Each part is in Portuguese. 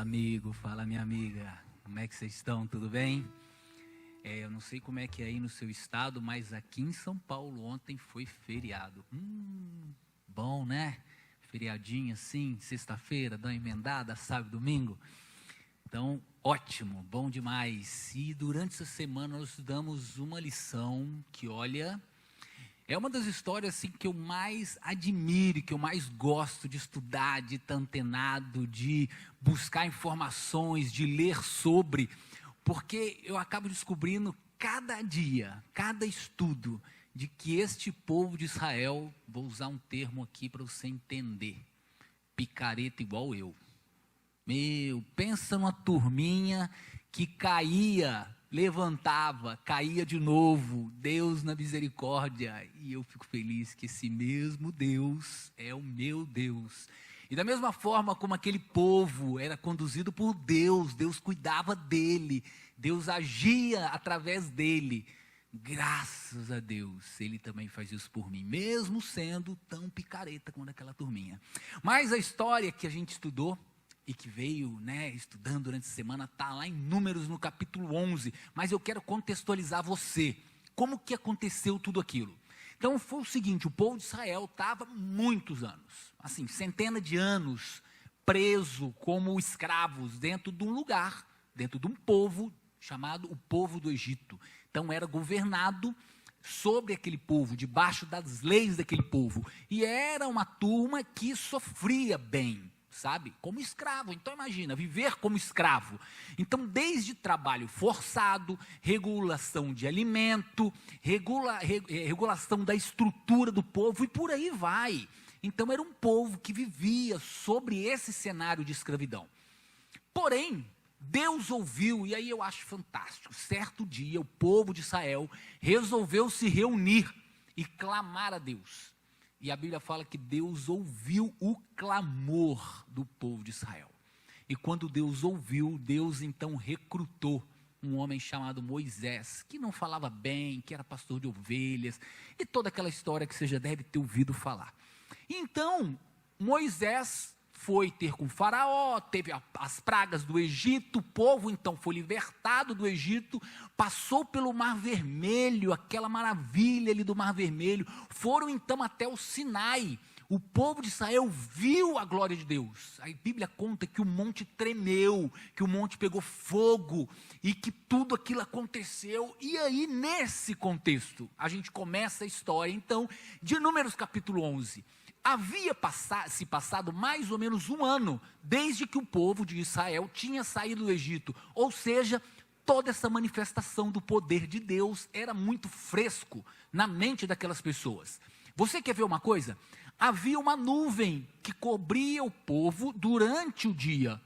amigo, fala minha amiga, como é que vocês estão, tudo bem? Eu não sei como é que é aí no seu estado, mas aqui em São Paulo ontem foi feriado. Bom, né? Feriadinho assim, sexta-feira, dá uma emendada, sábado, domingo. Então, ótimo, bom demais. E durante essa semana nós estudamos uma lição que, olha, é uma das histórias assim, que eu mais admiro, que eu mais gosto de estudar, de estar antenado, de buscar informações, de ler sobre, porque eu acabo descobrindo cada dia, cada estudo, de que este povo de Israel, vou usar um termo aqui para você entender, picareta igual eu. Pensa numa turminha que caía, levantava, caía de novo, Deus na misericórdia, e eu fico feliz que esse mesmo Deus é o meu Deus. E da mesma forma como aquele povo era conduzido por Deus, Deus cuidava dele, Deus agia através dele, graças a Deus, ele também faz isso por mim, mesmo sendo tão picareta quanto aquela turminha. Mas a história que a gente estudou, e que veio, estudando durante a semana, está lá em Números, no capítulo 11, mas eu quero contextualizar você, como que aconteceu tudo aquilo. Então foi o seguinte, o povo de Israel estava muitos anos, assim, centenas de anos, preso como escravos dentro de um lugar, dentro de um povo chamado o povo do Egito. Então era governado sobre aquele povo, debaixo das leis daquele povo, e era uma turma que sofria bem, sabe, como escravo. Então imagina, viver como escravo. Então desde trabalho forçado, regulação de alimento, regulação da estrutura do povo e por aí vai. Então era um povo que vivia sobre esse cenário de escravidão. Porém, Deus ouviu, e aí eu acho fantástico, certo dia o povo de Israel resolveu se reunir e clamar a Deus. E a Bíblia fala que Deus ouviu o clamor do povo de Israel. E quando Deus ouviu, Deus então recrutou um homem chamado Moisés, que não falava bem, que era pastor de ovelhas, e toda aquela história que você já deve ter ouvido falar. Então, Moisés foi ter com Faraó, teve as pragas do Egito, o povo então foi libertado do Egito, passou pelo Mar Vermelho, aquela maravilha ali do Mar Vermelho, foram então até o Sinai, o povo de Israel viu a glória de Deus, a Bíblia conta que o monte tremeu, que o monte pegou fogo, e que tudo aquilo aconteceu, e aí nesse contexto, a gente começa a história então, de Números capítulo 11, havia se passado mais ou menos um ano, desde que o povo de Israel tinha saído do Egito, ou seja, toda essa manifestação do poder de Deus era muito fresco na mente daquelas pessoas. Você quer ver uma coisa? Havia uma nuvem que cobria o povo durante o dia,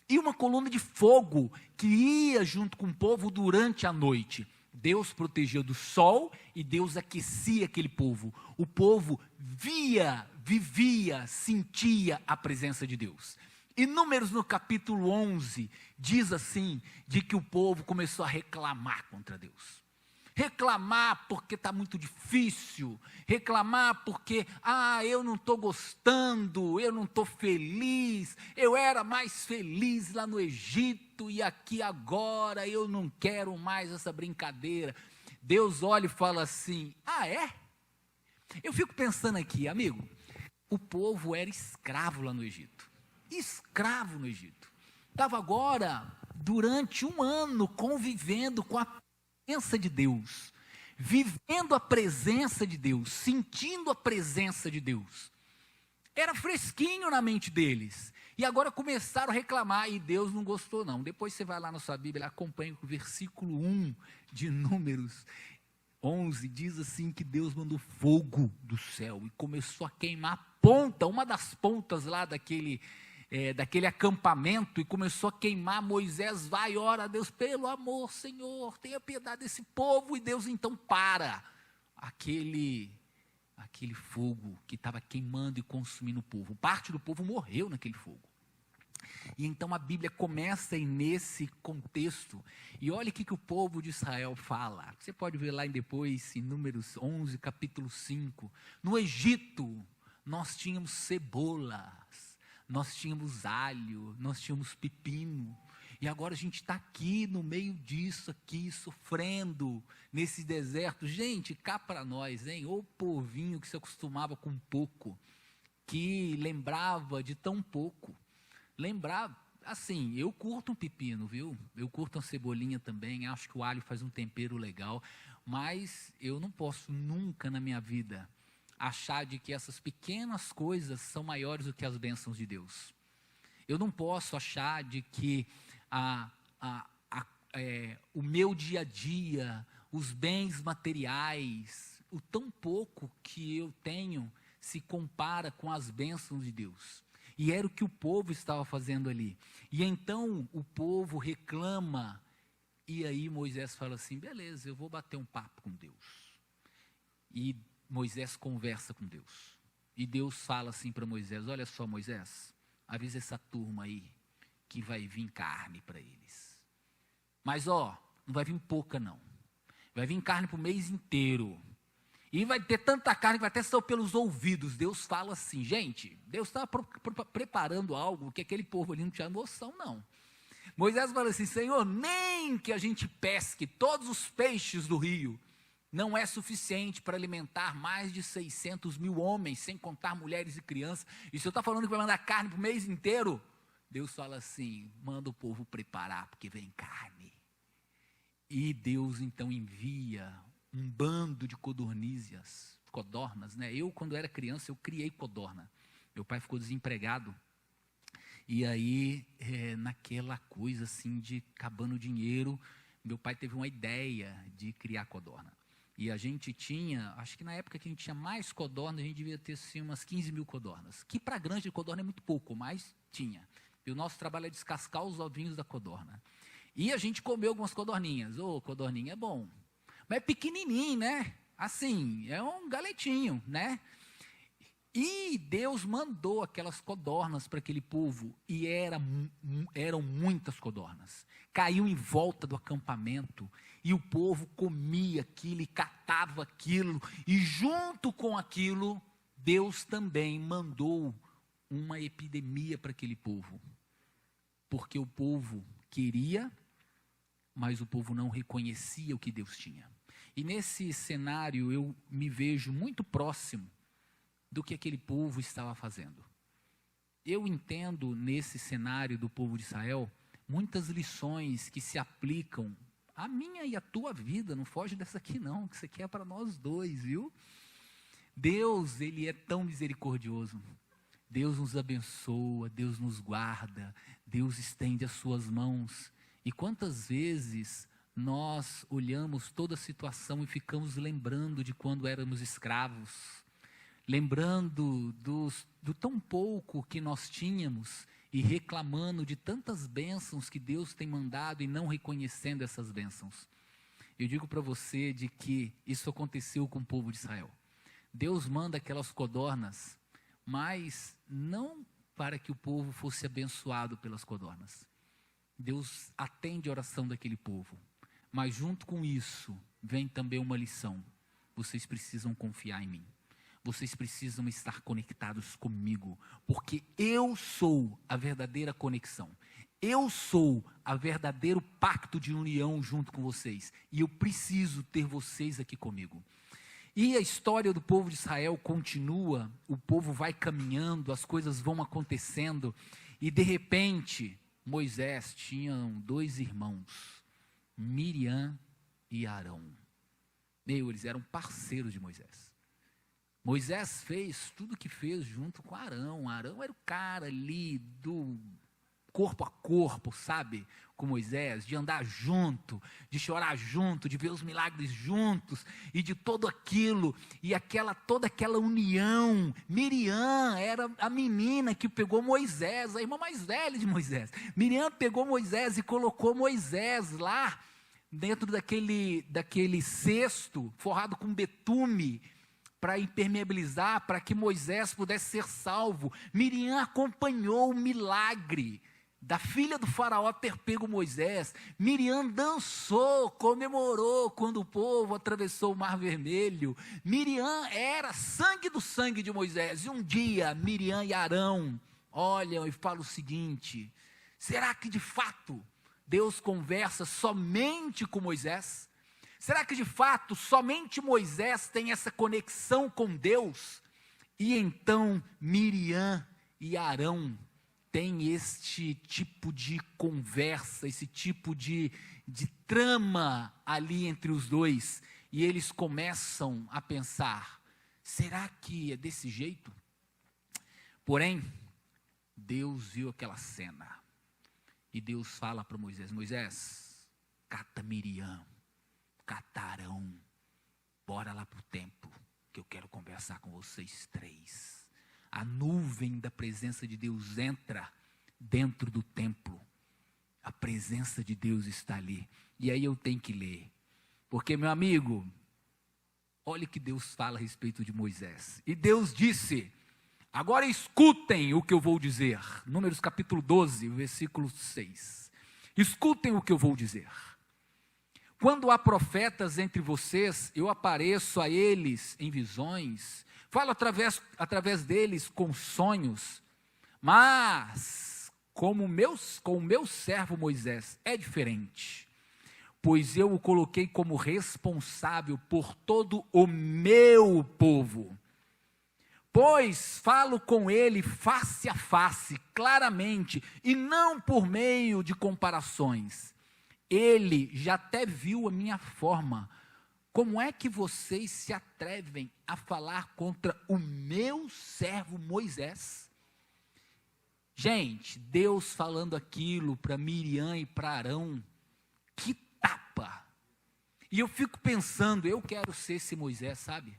e uma coluna de fogo que ia junto com o povo durante a noite. Deus protegia do sol e Deus aquecia aquele povo. O povo via, vivia, sentia a presença de Deus. E Números no capítulo 11 diz assim, de que o povo começou a reclamar contra Deus. Reclamar porque está muito difícil, reclamar porque, eu não estou gostando, eu não estou feliz, eu era mais feliz lá no Egito e aqui agora eu não quero mais essa brincadeira. Deus olha e fala assim, é? Eu fico pensando aqui, amigo, o povo era escravo lá no Egito, escravo no Egito, estava agora durante um ano convivendo com a presença de Deus, vivendo a presença de Deus, sentindo a presença de Deus, era fresquinho na mente deles, e agora começaram a reclamar, e Deus não gostou não. Depois você vai lá na sua Bíblia, acompanha o versículo 1 de Números 11, diz assim que Deus mandou fogo do céu, e começou a queimar a ponta, uma das pontas lá daquele acampamento, e começou a queimar. Moisés vai, ora a Deus, pelo amor, Senhor, tenha piedade desse povo, e Deus então para aquele fogo que estava queimando e consumindo o povo. Parte do povo morreu naquele fogo. E então a Bíblia começa aí nesse contexto, e olha o que o povo de Israel fala, você pode ver lá depois em Números 11, capítulo 5, no Egito nós tínhamos cebolas, nós tínhamos alho, nós tínhamos pepino, e agora a gente está aqui no meio disso aqui, sofrendo nesse deserto. Gente, cá para nós, hein? Ô povinho que se acostumava com pouco, que lembrava de tão pouco. Lembrava, assim, eu curto um pepino, viu? Eu curto uma cebolinha também, acho que o alho faz um tempero legal, mas eu não posso nunca na minha vida achar de que essas pequenas coisas são maiores do que as bênçãos de Deus. Eu não posso achar de que o meu dia a dia, os bens materiais, o tão pouco que eu tenho se compara com as bênçãos de Deus. E era o que o povo estava fazendo ali. E então o povo reclama, e aí Moisés fala assim, beleza, eu vou bater um papo com Deus. E Moisés conversa com Deus. E Deus fala assim para Moisés, olha só Moisés, avisa essa turma aí, que vai vir carne para eles. Mas não vai vir pouca não. Vai vir carne para o mês inteiro. E vai ter tanta carne que vai até sair pelos ouvidos. Deus fala assim, gente, Deus estava preparando algo que aquele povo ali não tinha noção não. Moisés fala assim, Senhor, nem que a gente pesque todos os peixes do rio, não é suficiente para alimentar mais de 600 mil homens, sem contar mulheres e crianças. E se eu estou falando que vai mandar carne para o mês inteiro, Deus fala assim, manda o povo preparar, porque vem carne. E Deus então envia um bando de codornas, né? Eu, quando era criança, eu criei codorna. Meu pai ficou desempregado. E aí, naquela coisa assim de acabando o dinheiro, meu pai teve uma ideia de criar codorna. E a gente tinha, acho que na época que a gente tinha mais codorna, a gente devia ter assim, umas 15 mil codornas. Que para granja de codorna é muito pouco, mas tinha. E o nosso trabalho é descascar os ovinhos da codorna. E a gente comeu algumas codorninhas. Codorninha é bom. Mas é pequenininho, né? Assim, é um galetinho, né? E Deus mandou aquelas codornas para aquele povo. E eram muitas codornas. Caiu em volta do acampamento. E o povo comia aquilo e catava aquilo. E junto com aquilo, Deus também mandou uma epidemia para aquele povo. Porque o povo queria, mas o povo não reconhecia o que Deus tinha. E nesse cenário eu me vejo muito próximo do que aquele povo estava fazendo. Eu entendo nesse cenário do povo de Israel muitas lições que se aplicam à minha e à tua vida. Não foge dessa aqui não, que isso aqui é para nós dois, viu? Deus, Ele é tão misericordioso. Deus nos abençoa, Deus nos guarda, Deus estende as suas mãos. E quantas vezes nós olhamos toda a situação e ficamos lembrando de quando éramos escravos, lembrando do tão pouco que nós tínhamos e reclamando de tantas bênçãos que Deus tem mandado e não reconhecendo essas bênçãos. Eu digo para você de que isso aconteceu com o povo de Israel. Deus manda aquelas codornas, mas não para que o povo fosse abençoado pelas codornas. Deus atende a oração daquele povo, mas junto com isso vem também uma lição. Vocês precisam confiar em mim. Vocês precisam estar conectados comigo, porque eu sou a verdadeira conexão. Eu sou a verdadeiro pacto de união junto com vocês, e eu preciso ter vocês aqui comigo. E a história do povo de Israel continua, o povo vai caminhando, as coisas vão acontecendo, e de repente, Moisés tinha 2 irmãos, Miriam e Arão. Eles eram parceiros de Moisés. Moisés fez tudo o que fez junto com Arão. Arão era o cara ali do corpo a corpo, sabe, com Moisés, de andar junto, de chorar junto, de ver os milagres juntos, e de tudo aquilo, e toda aquela união. Miriam era a menina que pegou Moisés, a irmã mais velha de Moisés. Miriam pegou Moisés e colocou Moisés lá, dentro daquele cesto, forrado com betume, para impermeabilizar, para que Moisés pudesse ser salvo. Miriam acompanhou o milagre da filha do faraó ter pego Moisés. Miriam dançou, comemorou quando o povo atravessou o Mar Vermelho. Miriam era sangue do sangue de Moisés. E um dia Miriam e Arão olham e falam o seguinte: será que de fato Deus conversa somente com Moisés? Será que de fato somente Moisés tem essa conexão com Deus? E então Miriam e Arão têm este tipo de conversa, esse tipo de trama ali entre os dois, e eles começam a pensar: será que é desse jeito? Porém, Deus viu aquela cena, e Deus fala para Moisés: Moisés, cata Miriam, cata Arão, bora lá para o templo, que eu quero conversar com vocês três. A nuvem da presença de Deus entra dentro do templo, a presença de Deus está ali, e aí eu tenho que ler, porque, meu amigo, olha o que Deus fala a respeito de Moisés. E Deus disse: agora escutem o que eu vou dizer. Números capítulo 12, versículo 6. Escutem o que eu vou dizer. Quando há profetas entre vocês, eu apareço a eles em visões, falo através deles com sonhos, mas com o meu servo Moisés é diferente, pois eu o coloquei como responsável por todo o meu povo. Pois falo com ele face a face, claramente, e não por meio de comparações. Ele já até viu a minha forma. Como é que vocês se atrevem a falar contra o meu servo Moisés? Gente, Deus falando aquilo para Miriam e para Arão, que tapa! E eu fico pensando, eu quero ser esse Moisés, sabe?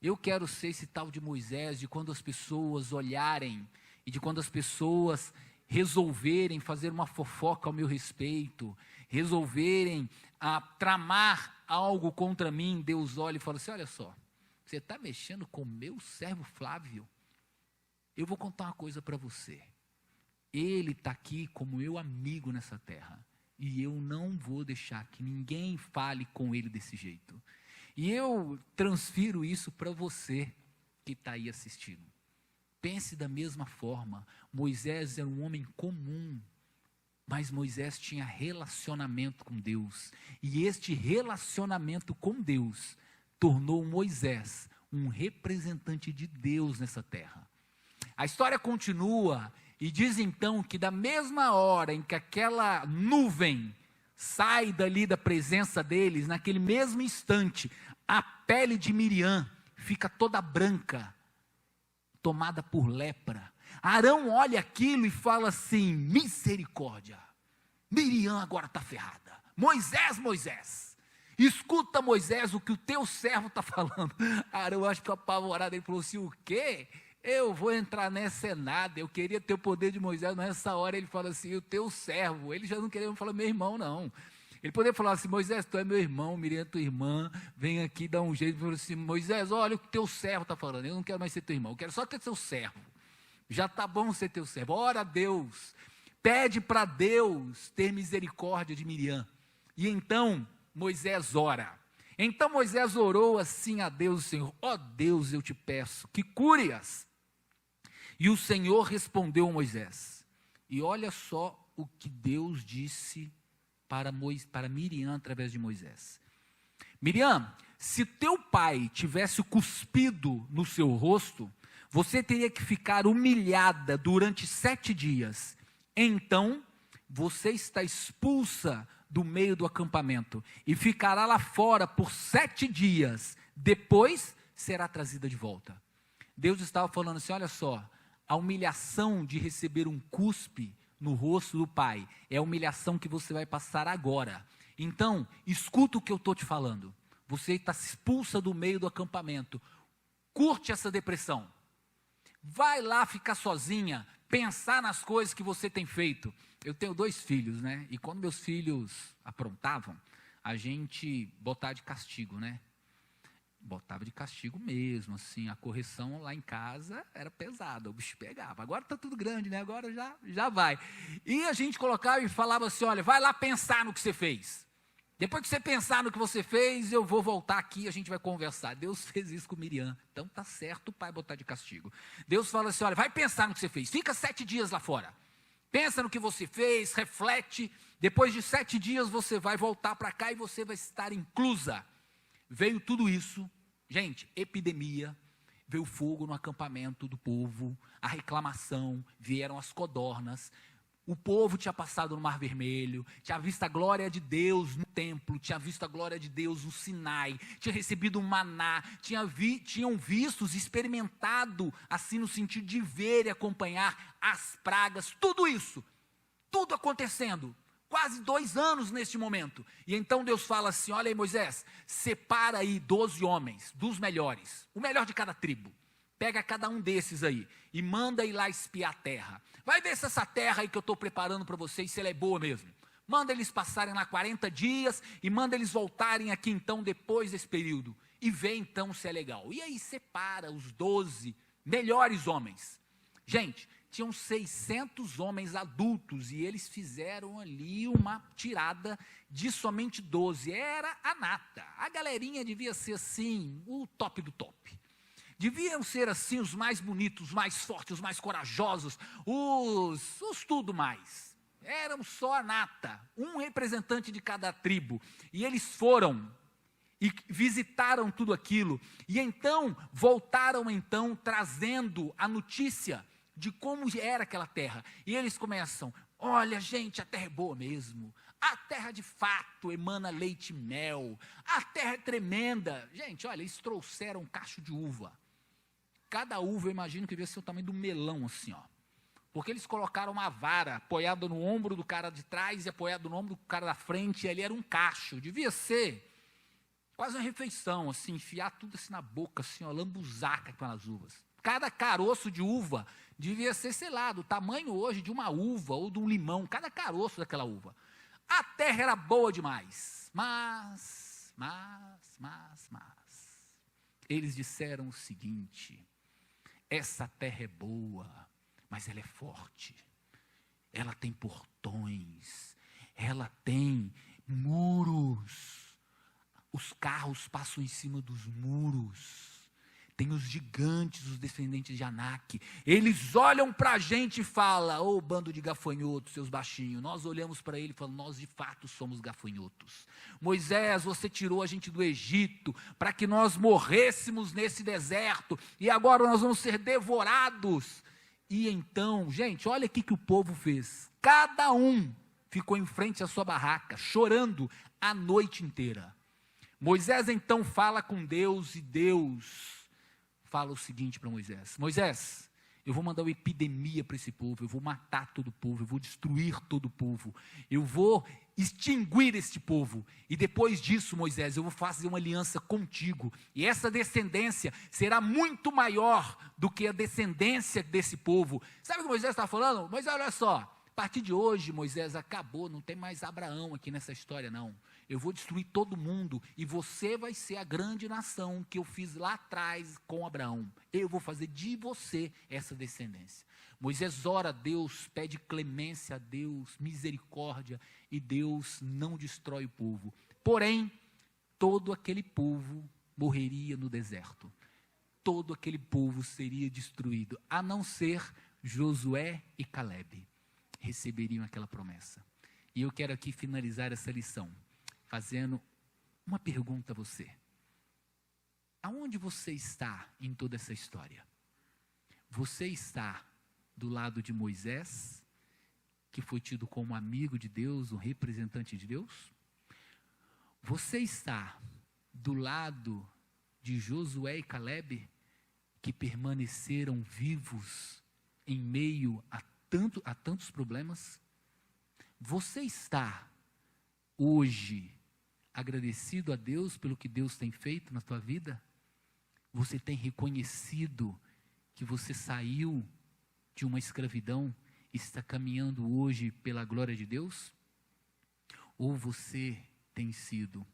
Eu quero ser esse tal de Moisés, de quando as pessoas olharem, e de quando as pessoas resolverem fazer uma fofoca ao meu respeito, resolverem tramar algo contra mim, Deus olha e fala assim: olha só, você está mexendo com o meu servo Flávio? Eu vou contar uma coisa para você. Ele está aqui como meu amigo nessa terra, e eu não vou deixar que ninguém fale com ele desse jeito. E eu transfiro isso para você que está aí assistindo. Pense da mesma forma. Moisés era um homem comum, mas Moisés tinha relacionamento com Deus, e este relacionamento com Deus tornou Moisés um representante de Deus nessa terra. A história continua e diz então que da mesma hora em que aquela nuvem sai dali da presença deles, naquele mesmo instante, a pele de Miriam fica toda branca, tomada por lepra. Arão olha aquilo e fala assim: misericórdia, Miriam agora está ferrada. Moisés, escuta, Moisés, o que o teu servo está falando. Arão, acho que apavorado, ele falou assim: o quê? Eu vou entrar nessa nada, eu queria ter o poder de Moisés, mas nessa hora ele fala assim: o teu servo. Ele já não queria falar meu irmão, não. Ele poderia falar assim: Moisés, tu é meu irmão, Miriam é tua irmã, vem aqui dar um jeito. Ele falou assim: Moisés, olha o que teu servo está falando, eu não quero mais ser teu irmão, eu quero só ter seu servo. Já está bom ser teu servo. Ora a Deus, pede para Deus ter misericórdia de Miriam. E então Moisés ora. Então Moisés orou assim a Deus: Senhor, ó Deus, eu te peço que cure-as. E o Senhor respondeu a Moisés. E olha só o que Deus disse para Miriam através de Moisés: Miriam, se teu pai tivesse cuspido no seu rosto, você teria que ficar humilhada durante 7 dias. Então, você está expulsa do meio do acampamento e ficará lá fora por 7 dias. Depois, será trazida de volta. Deus estava falando assim: olha só, a humilhação de receber um cuspe no rosto do pai é a humilhação que você vai passar agora. Então, escuta o que eu estou te falando. Você está expulsa do meio do acampamento. Curte essa depressão. Vai lá ficar sozinha, pensar nas coisas que você tem feito. Eu tenho 2 filhos, né? E quando meus filhos aprontavam, a gente botava de castigo, né? Botava de castigo mesmo, assim, a correção lá em casa era pesada, o bicho pegava. Agora está tudo grande, né? Agora já vai. E a gente colocava e falava assim: olha, vai lá pensar no que você fez. Depois que você pensar no que você fez, eu vou voltar aqui e a gente vai conversar. Deus fez isso com Miriam. Então tá certo o pai botar de castigo. Deus fala assim, olha, vai pensar no que você fez. Fica 7 dias lá fora. Pensa no que você fez, reflete. Depois de 7 dias você vai voltar para cá e você vai estar inclusa. Veio tudo isso. Gente, epidemia. Veio fogo no acampamento do povo. A reclamação. Vieram as codornas. O povo tinha passado no Mar Vermelho, tinha visto a glória de Deus no templo, tinha visto a glória de Deus no Sinai, tinha recebido um maná, tinham visto, experimentado, assim no sentido de ver e acompanhar as pragas, tudo isso, tudo acontecendo, quase 2 anos neste momento. E então Deus fala assim, olha aí Moisés, separa aí 12 homens, dos melhores, o melhor de cada tribo. Pega cada um desses aí e manda ir lá espiar a terra. Vai ver se essa terra aí que eu estou preparando para vocês, se ela é boa mesmo. Manda eles passarem lá 40 dias e manda eles voltarem aqui então depois desse período. E vê então se é legal. E aí separa os 12 melhores homens. Gente, tinham 600 homens adultos e eles fizeram ali uma tirada de somente 12. Era a nata. A galerinha devia ser assim, o top do top. Deviam ser assim os mais bonitos, os mais fortes, os mais corajosos, os tudo mais. Eram só a nata, um representante de cada tribo. E eles foram e visitaram tudo aquilo. E então, voltaram então trazendo a notícia de como era aquela terra. E eles começam, olha gente, a terra é boa mesmo. A terra de fato emana leite e mel. A terra é tremenda. Gente, olha, eles trouxeram um cacho de uva. Cada uva, eu imagino que devia ser o tamanho do melão, assim, ó. Porque eles colocaram uma vara apoiada no ombro do cara de trás e apoiada no ombro do cara da frente, e ali era um cacho. Devia ser quase uma refeição, assim, enfiar tudo assim na boca, assim, ó, lambuzar com aquelas uvas. Cada caroço de uva devia ser, sei lá, do tamanho hoje de uma uva ou de um limão, cada caroço daquela uva. A terra era boa demais, mas, eles disseram o seguinte, essa terra é boa, mas ela é forte, ela tem portões, ela tem muros, os carros passam em cima dos muros, tem os gigantes, os descendentes de Anak, eles olham para a gente e falam, ô bando de gafanhotos, seus baixinhos, nós olhamos para ele e falamos, nós de fato somos gafanhotos. Moisés, você tirou a gente do Egito, para que nós morrêssemos nesse deserto, e agora nós vamos ser devorados. E então, gente, olha aqui que o povo fez, cada um ficou em frente à sua barraca, chorando a noite inteira. Moisés então fala com Deus, e Deus fala o seguinte para Moisés, Moisés, eu vou mandar uma epidemia para esse povo, eu vou matar todo o povo, eu vou destruir todo o povo, eu vou extinguir este povo, e depois disso, Moisés, eu vou fazer uma aliança contigo, e essa descendência será muito maior do que a descendência desse povo. Sabe o que Moisés está falando? Moisés, olha só, a partir de hoje, Moisés, acabou, não tem mais Abraão aqui nessa história não. Eu vou destruir todo mundo e você vai ser a grande nação que eu fiz lá atrás com Abraão. Eu vou fazer de você essa descendência. Moisés ora a Deus, pede clemência a Deus, misericórdia, e Deus não destrói o povo. Porém, todo aquele povo morreria no deserto. Todo aquele povo seria destruído, a não ser Josué e Calebe. Receberiam aquela promessa. E eu quero aqui finalizar essa lição fazendo uma pergunta a você. Aonde você está em toda essa história? Você está do lado de Moisés, que foi tido como amigo de Deus, um representante de Deus? Você está do lado de Josué e Calebe, que permaneceram vivos em meio a tantos problemas? Você está hoje agradecido a Deus pelo que Deus tem feito na tua vida? Você tem reconhecido que você saiu de uma escravidão e está caminhando hoje pela glória de Deus? Ou você tem sido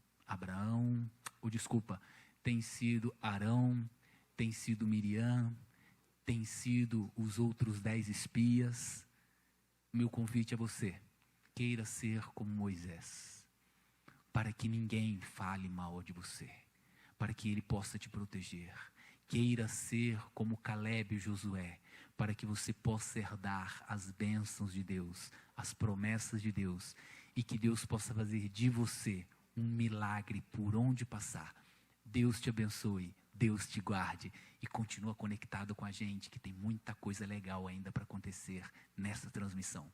tem sido Arão, tem sido Miriam, tem sido os outros 10 espias? Meu convite a você, queira ser como Moisés. para que ninguém fale mal de você, para que Ele possa te proteger. Queira ser como Caleb e Josué, para que você possa herdar as bênçãos de Deus, as promessas de Deus, e que Deus possa fazer de você um milagre por onde passar. Deus te abençoe, Deus te guarde e continua conectado com a gente, que tem muita coisa legal ainda para acontecer nessa transmissão.